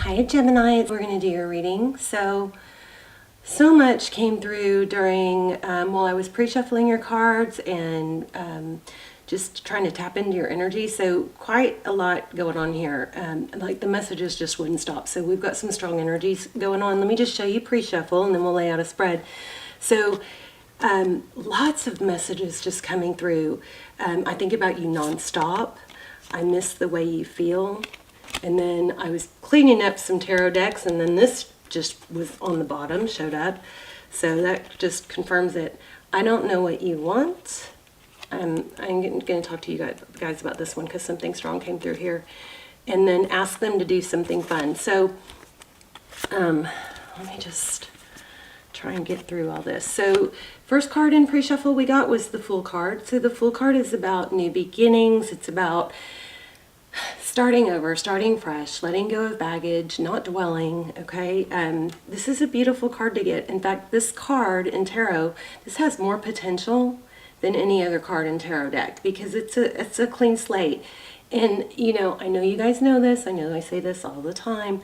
Hi Gemini, we're going to do your reading. So much came through during, while I was pre-shuffling your cards and just trying to tap into your energy. So quite a lot going on here. Like the messages just wouldn't stop. So we've got some strong energies going on. Let me just show you pre-shuffle and then we'll lay out a spread. So lots of messages just coming through. I think about you nonstop. I miss the way you feel. And then I was cleaning up some tarot decks, and then this just was on the bottom, showed up. So that just confirms it. I don't know what you want. I'm going to talk to you guys about this one because something strong came through here. And then ask them to do something fun. So let me just try and get through all this. So first card in pre-shuffle we got was the Fool card. So the Fool card is about new beginnings. It's about starting over, starting fresh, letting go of baggage, not dwelling, okay? This is a beautiful card to get. In fact, this card in tarot, this has more potential than any other card in tarot deck because it's a clean slate. And, you know you guys know this. I know I say this all the time,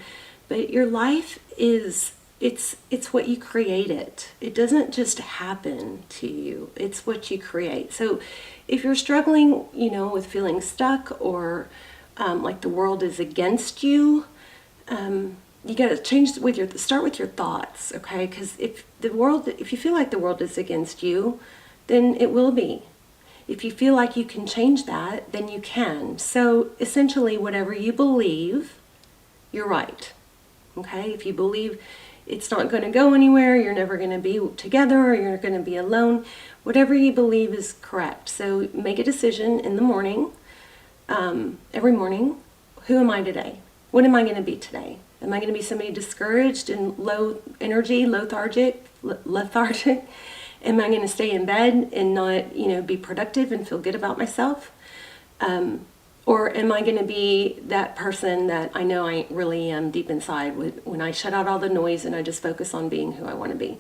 but your life is, it's what you create it. It doesn't just happen to you. It's what you create. So if you're struggling, with feeling stuck or like the world is against you, you got to start with your thoughts, okay? Because if you feel like the world is against you, then it will be. If you feel like you can change that, then you can. So essentially, whatever you believe, you're right, okay? If you believe it's not going to go anywhere, you're never going to be together, or you're going to be alone, whatever you believe is correct. So make a decision in the morning. Every morning, who am I today? What am I going to be today? Am I going to be somebody discouraged and low energy, lethargic? Am I going to stay in bed and not, be productive and feel good about myself? Or am I going to be that person that I know I really am deep inside when I shut out all the noise and I just focus on being who I want to be?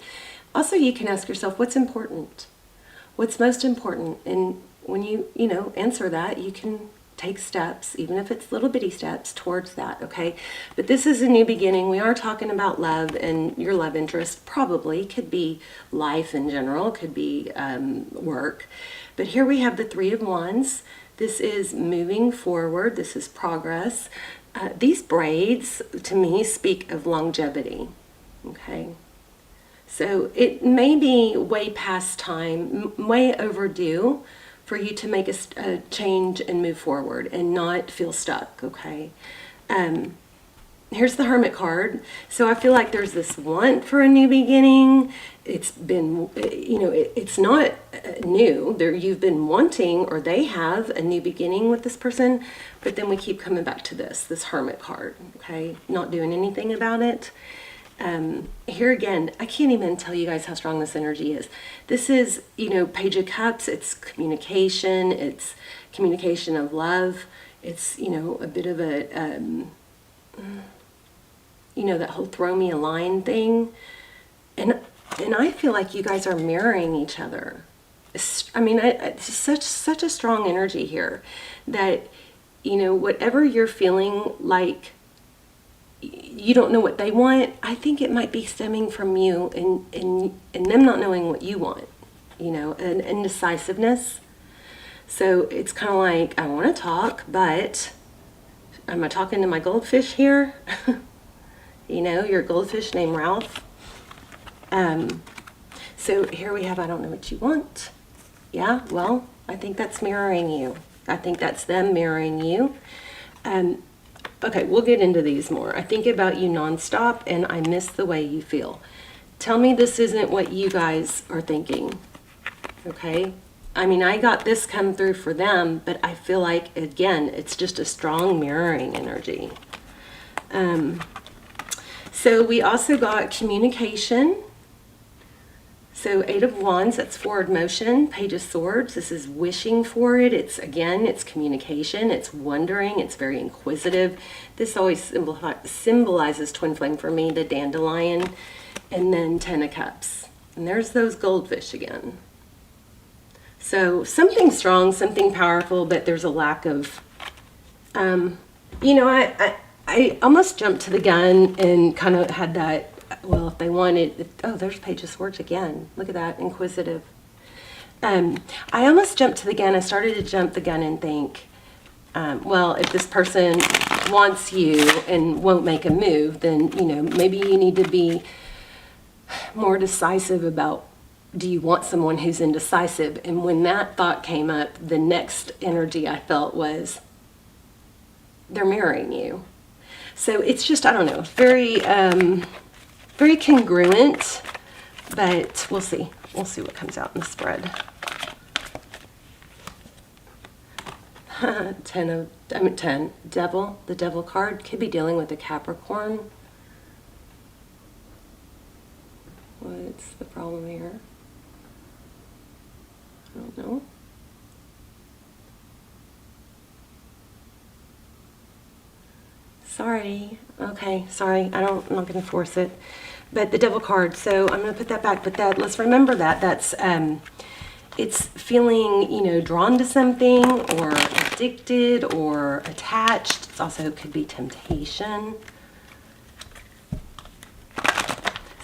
Also, you can ask yourself, what's important? What's most important? And when you answer that, you can take steps, even if it's little bitty steps, towards that, okay? But this is a new beginning. We are talking about love, and your love interest probably could be life in general, could be work. But here we have the Three of Wands. This is moving forward. This is progress. These braids, to me, speak of longevity, okay? So it may be way past time, way overdue, for you to make a change and move forward and not feel stuck, okay? Here's the Hermit card. So I feel like there's this want for a new beginning. It's been, it's not new. You've been wanting, or they have, a new beginning with this person, but then we keep coming back to this Hermit card, okay? Not doing anything about it. Here again, I can't even tell you guys how strong this energy is. This is, Page of Cups. It's communication. It's communication of love. It's, a bit of a, that whole throw me a line thing. And I feel like you guys are mirroring each other. It's such a strong energy here that, whatever you're feeling like, you don't know what they want, I think it might be stemming from you and them not knowing what you want, an indecisiveness. So it's kind of like, I want to talk, but am I talking to my goldfish here? Your goldfish named Ralph. So here we have, I don't know what you want. Yeah, well, I think that's mirroring you. I think that's them mirroring you. Okay, we'll get into these more. I think about you nonstop, and I miss the way you feel. Tell me this isn't what you guys are thinking, okay? I got this come through for them, but I feel like, again, it's just a strong mirroring energy. So we also got communication. So Eight of Wands, that's forward motion. Page of Swords, this is wishing for it. It's communication. It's wondering. It's very inquisitive. This always symbolizes twin flame for me, the dandelion. And then Ten of Cups. And there's those goldfish again. So something strong, something powerful, but there's a lack of, I almost jumped to the gun and kind of had that, well, if they wanted, oh, there's Page of Swords again. Look at that, inquisitive. I almost jumped to the gun. I started to jump the gun and think, well, if this person wants you and won't make a move, then, you know, maybe you need to be more decisive about, do you want someone who's indecisive? And when that thought came up, the next energy I felt was, they're marrying you. So it's just, I don't know, very, very congruent, but we'll see. We'll see what comes out in the spread. 10, Devil. The Devil card could be dealing with a Capricorn. What's the problem here? I don't know. Sorry. Okay, sorry. I'm not going to force it. But the Devil card, so I'm going to put that back. But that, let's remember that. That's, it's feeling, you know, drawn to something or addicted or attached. It also could be temptation.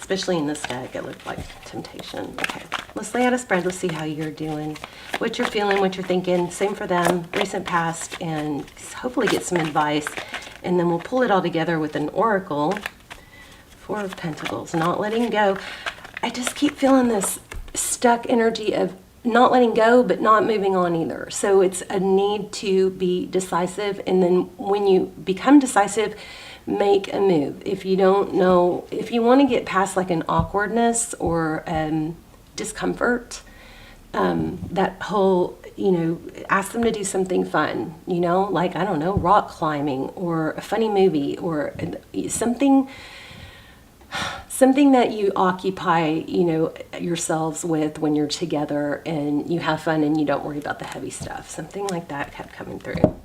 Especially in this deck, it looked like temptation. Okay, let's lay out a spread. Let's see how you're doing, what you're feeling, what you're thinking. Same for them, recent past, and hopefully get some advice. And then we'll pull it all together with an oracle. 4 of Pentacles, not letting go. I just keep feeling this stuck energy of not letting go, but not moving on either. So it's a need to be decisive. And then when you become decisive, make a move. If you don't know, if you want to get past like an awkwardness or discomfort, that whole, you know, ask them to do something fun, you know, like, I don't know, rock climbing or a funny movie or something that you occupy, you know, yourselves with when you're together and you have fun and you don't worry about the heavy stuff. Something like that kept coming through.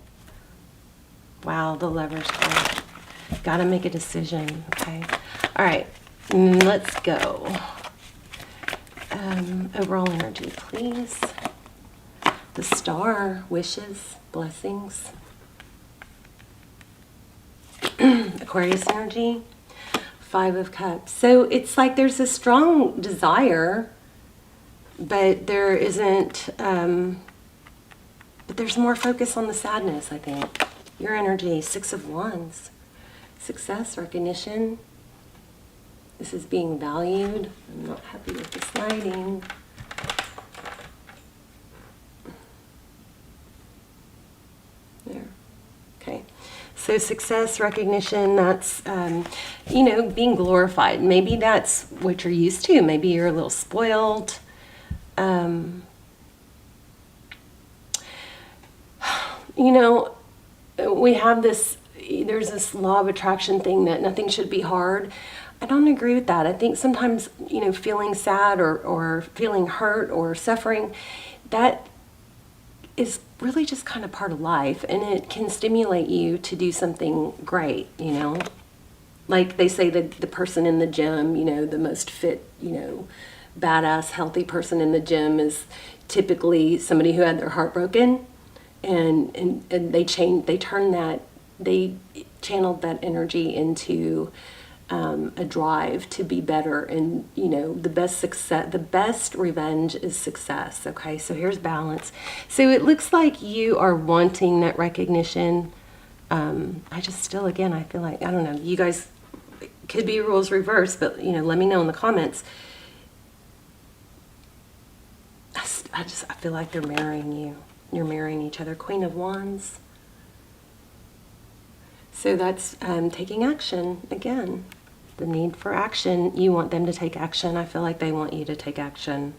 Wow, the Lovers card. Got to make a decision, okay? All right, let's go. Overall energy, please. The Star, wishes, blessings. Aquarius energy. 5 of Cups. So it's like there's a strong desire, but there isn't, but there's more focus on the sadness, I think. Your energy, 6 of Wands. Success, recognition. This is being valued. I'm not happy with this lighting. There. Okay. So success, recognition, that's, you know, being glorified. Maybe that's what you're used to. Maybe you're a little spoiled. You know, we have this, there's this law of attraction thing that nothing should be hard. I don't agree with that. I think sometimes, you know, feeling sad or feeling hurt or suffering, that is really just kind of part of life, and it can stimulate you to do something great, you know? Like they say that the person in the gym, you know, the most fit, you know, badass, healthy person in the gym is typically somebody who had their heart broken, and they channeled that energy into a drive to be better. And you know, the best revenge is success. Okay, so here's balance. So it looks like you are wanting that recognition. I just still, again, I feel like, I don't know, you guys could be rules reversed, but you know, let me know in the comments. I feel like they're marrying you. You're marrying each other. Queen of Wands. So that's taking action again. The need for action. You want them to take action. I feel like they want you to take action.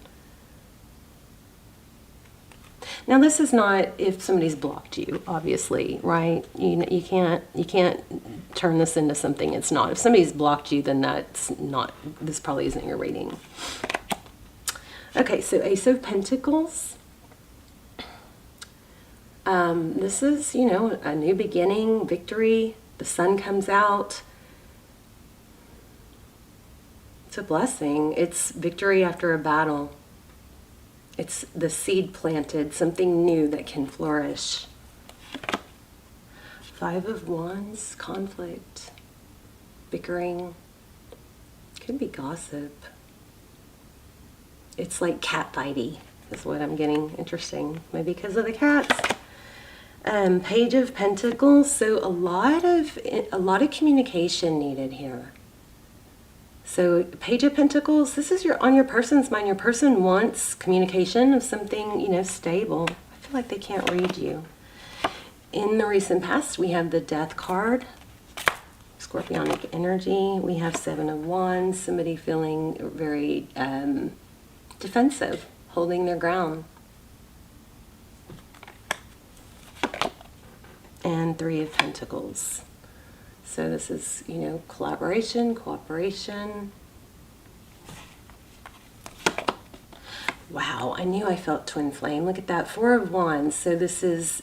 Now this is not if somebody's blocked you, obviously, right? You can't turn this into something it's not. If somebody's blocked you, then that's not, this probably isn't your reading. Okay, so Ace of Pentacles. This is, you know, a new beginning, victory. The sun comes out. It's a blessing. It's victory after a battle. It's the seed planted, something new that can flourish. Five of Wands, conflict, bickering, could be gossip. It's like cat fighty is what I'm getting. Interesting, maybe because of the cats. Page of Pentacles, so a lot of communication needed here. So Page of Pentacles, this is on your person's mind. Your person wants communication of something, stable. I feel like they can't read you. In the recent past, we have the Death card, Scorpionic energy. We have Seven of Wands, somebody feeling very defensive, holding their ground. And Three of Pentacles. So this is, collaboration, cooperation. Wow, I knew I felt twin flame. Look at that, Four of Wands. So this is,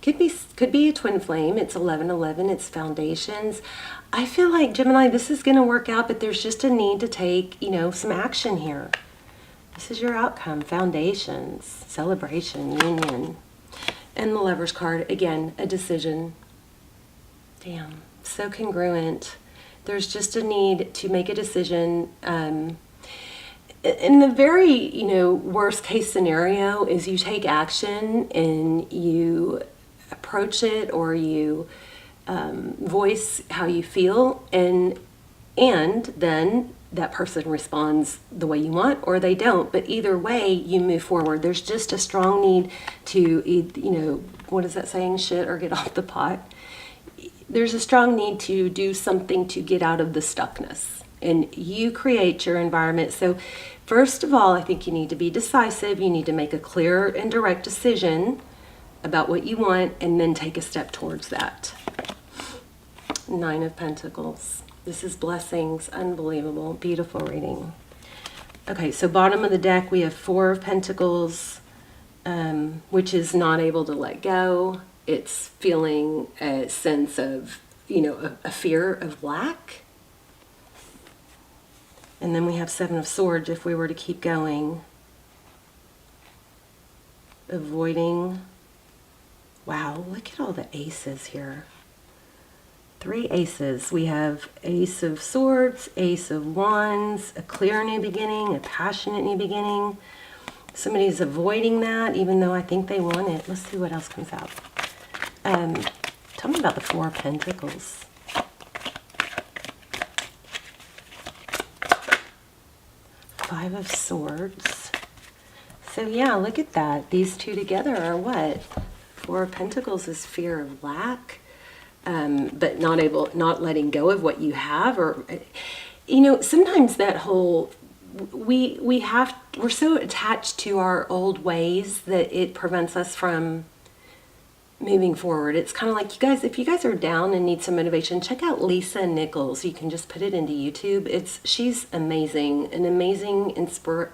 could be a twin flame. It's 11-11, it's foundations. I feel like, Gemini, this is going to work out, but there's just a need to take, some action here. This is your outcome, foundations, celebration, union. And the Lover's card, again, a decision. Damn, so congruent. There's just a need to make a decision. In the very, worst case scenario is you take action and you approach it, or you voice how you feel, and then that person responds the way you want, or they don't. But either way, you move forward. There's just a strong need to, what is that saying? Shit or get off the pot. There's a strong need to do something to get out of the stuckness. And you create your environment. So first of all, I think you need to be decisive. You need to make a clear and direct decision about what you want, and then take a step towards that. Nine of Pentacles. This is blessings, unbelievable, beautiful reading. Okay, so bottom of the deck, we have Four of Pentacles, which is not able to let go. It's feeling a sense of, a fear of lack. And then we have Seven of Swords, if we were to keep going. Avoiding. Wow, look at all the aces here. Three aces. We have Ace of Swords, Ace of Wands, a clear new beginning, a passionate new beginning. Somebody's avoiding that, even though I think they want it. Let's see what else comes out. Tell me about the Four of Pentacles. Five of Swords. So yeah, look at that. These two together are what? Four of Pentacles is fear of lack. But not letting go of what you have, or, sometimes that whole, we're so attached to our old ways that it prevents us from moving forward. It's kind of like, you guys, if you guys are down and need some motivation, check out Lisa Nichols. You can just put it into YouTube. She's amazing, an amazing,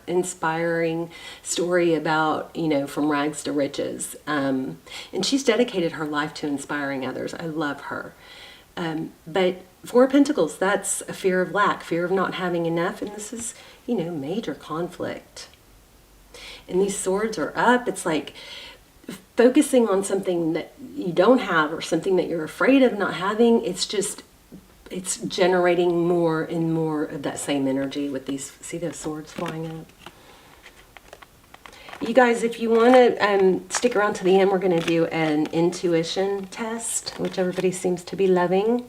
inspiring story about, from rags to riches. And she's dedicated her life to inspiring others. I love her. But Four of Pentacles, that's a fear of lack, fear of not having enough. And this is, major conflict. And these swords are up. It's like focusing on something that you don't have, or something that you're afraid of not having. It's generating more and more of that same energy with these, see those swords flying up? You guys, if you want to stick around to the end, we're going to do an intuition test, which everybody seems to be loving.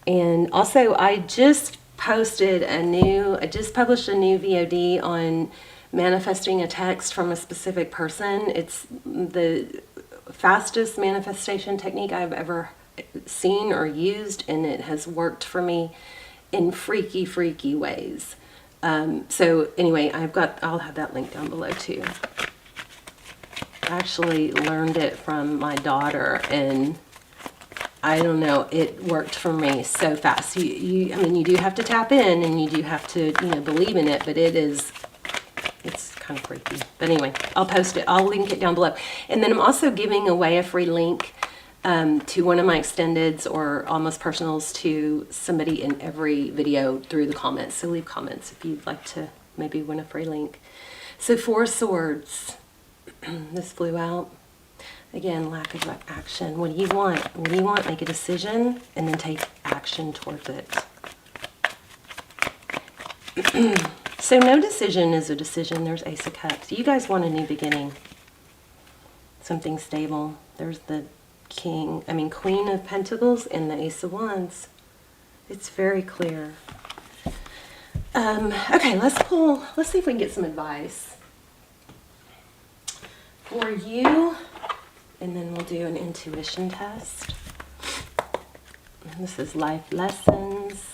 And also, I just published a new VOD on manifesting a text from a specific person. It's the fastest manifestation technique I've ever seen or used, and it has worked for me in freaky, freaky ways. So anyway, I'll have that link down below too. I actually learned it from my daughter, and I don't know, it worked for me so fast. I mean, you do have to tap in, and you do have to, believe in it, but it's kind of freaky. But anyway, I'll post it. I'll link it down below. And then I'm also giving away a free link to one of my extendeds or almost personals to somebody in every video through the comments. So leave comments if you'd like to maybe win a free link. So Four Swords. This flew out. Again, lack of action. What do you want? What do you want? Make a decision and then take action towards it. So no decision is a decision. There's Ace of Cups. You guys want a new beginning. Something stable. There's the Queen of Pentacles and the Ace of Wands. It's very clear. Okay, let's see if we can get some advice for you. And then we'll do an intuition test. And this is life lessons.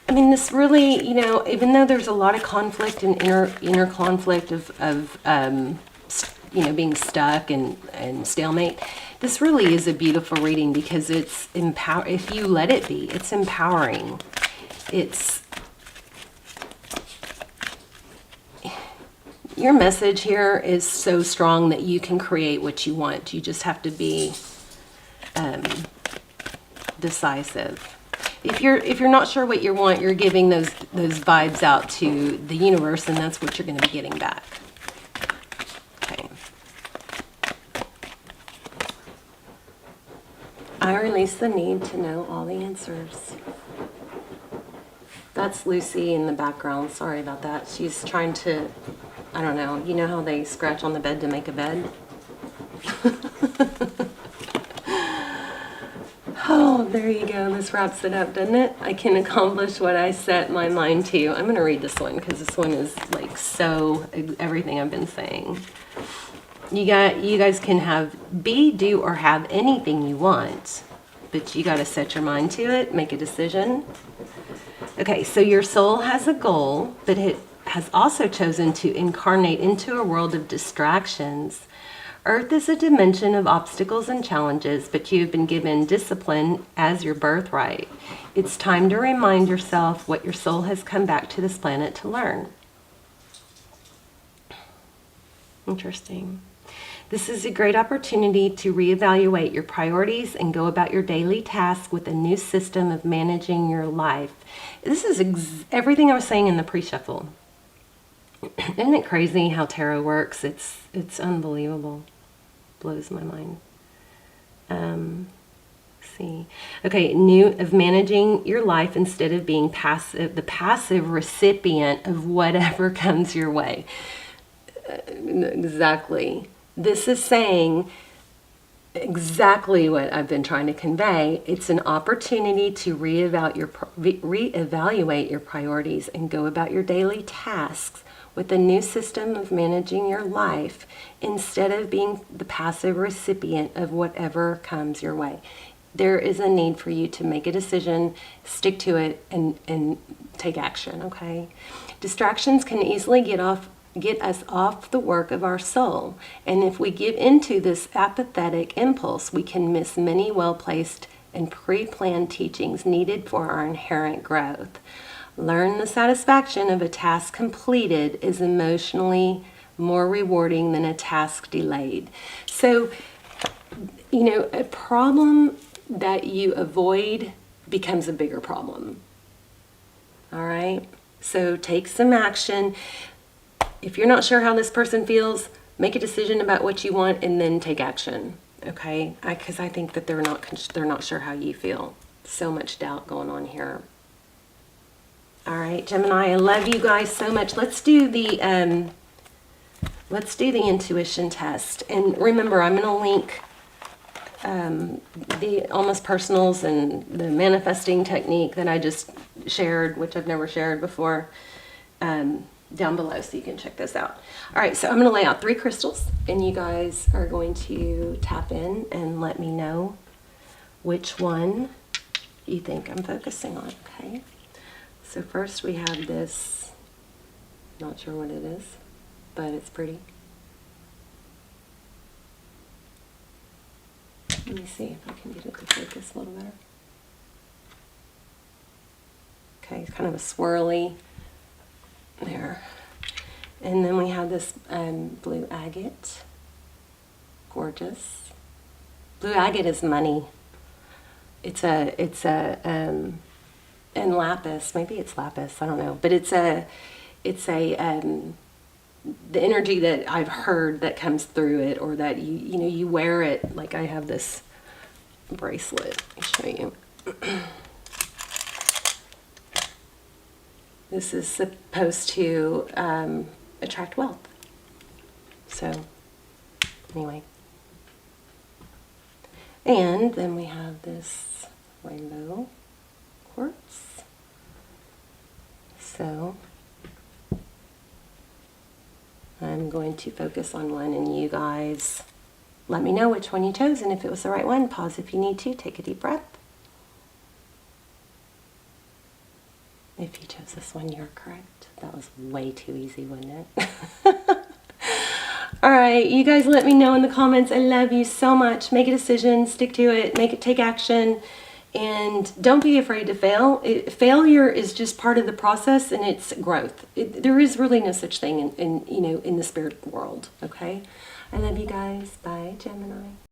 I mean, this really, you know, even though there's a lot of conflict and inner conflict of you know, being stuck and stalemate, this really is a beautiful reading because it's if you let it be, it's empowering. Your message here is so strong that you can create what you want. You just have to be decisive. If you're not sure what you want, you're giving those vibes out to the universe, and that's what you're going to be getting back. Okay. I release the need to know all the answers. That's Lucy in the background. Sorry about that. She's trying to, I don't know, you know how they scratch on the bed to make a bed? Oh, there you go. This wraps it up, doesn't it? I can accomplish what I set my mind to. I'm going to read this one because this one is like so everything I've been saying. You guys can do or have anything you want, but you got to set your mind to it, make a decision. Okay, so your soul has a goal, but it has also chosen to incarnate into a world of distractions. Earth is a dimension of obstacles and challenges, but you have been given discipline as your birthright. It's time to remind yourself what your soul has come back to this planet to learn. Interesting. This is a great opportunity to reevaluate your priorities and go about your daily tasks with a new system of managing your life. This is everything I was saying in the pre-shuffle. Isn't it crazy how tarot works? It's unbelievable. Blows my mind. See. Okay, of managing your life instead of being the passive recipient of whatever comes your way. Exactly. This is saying exactly what I've been trying to convey. It's an opportunity to reevaluate your priorities and go about your daily tasks with a new system of managing your life instead of being the passive recipient of whatever comes your way. There is a need for you to make a decision, stick to it, and take action, okay? Distractions can easily get us off the work of our soul. And if we give into this apathetic impulse, we can miss many well-placed and pre-planned teachings needed for our inherent growth. Learn the satisfaction of a task completed is emotionally more rewarding than a task delayed. So, you know, a problem that you avoid becomes a bigger problem. All right? So take some action. If you're not sure how this person feels, make a decision about what you want and then take action. Okay? Because I think that they're not sure how you feel. So much doubt going on here. All right, Gemini, I love you guys so much. Let's do the intuition test. And remember, I'm going to link the almost personals and the manifesting technique that I just shared, which I've never shared before, down below, so you can check this out. All right, so I'm going to lay out 3 crystals, and you guys are going to tap in and let me know which one you think I'm focusing on, okay? So first we have this, not sure what it is, but it's pretty. Let me see if I can get it to focus a little better. Okay, it's kind of a swirly there. And then we have this blue agate. Gorgeous. Blue agate is money. It's and lapis. Maybe it's lapis. I don't know. But it's a the energy that I've heard that comes through it, or that you know, you wear it. Like I have this bracelet. Let me show you. This is supposed to attract wealth. So anyway. And then we have this rainbow quartz. So I'm going to focus on one, and you guys let me know which one you chose, and if it was the right one, pause if you need to, take a deep breath. If you chose this one, you're correct. That was way too easy, wasn't it? All right, you guys let me know in the comments. I love you so much. Make a decision, stick to it, take action, and don't be afraid to fail. Failure is just part of the process, and it's growth. There is really no such thing in the spirit world, okay? I love you guys. Bye, Gemini.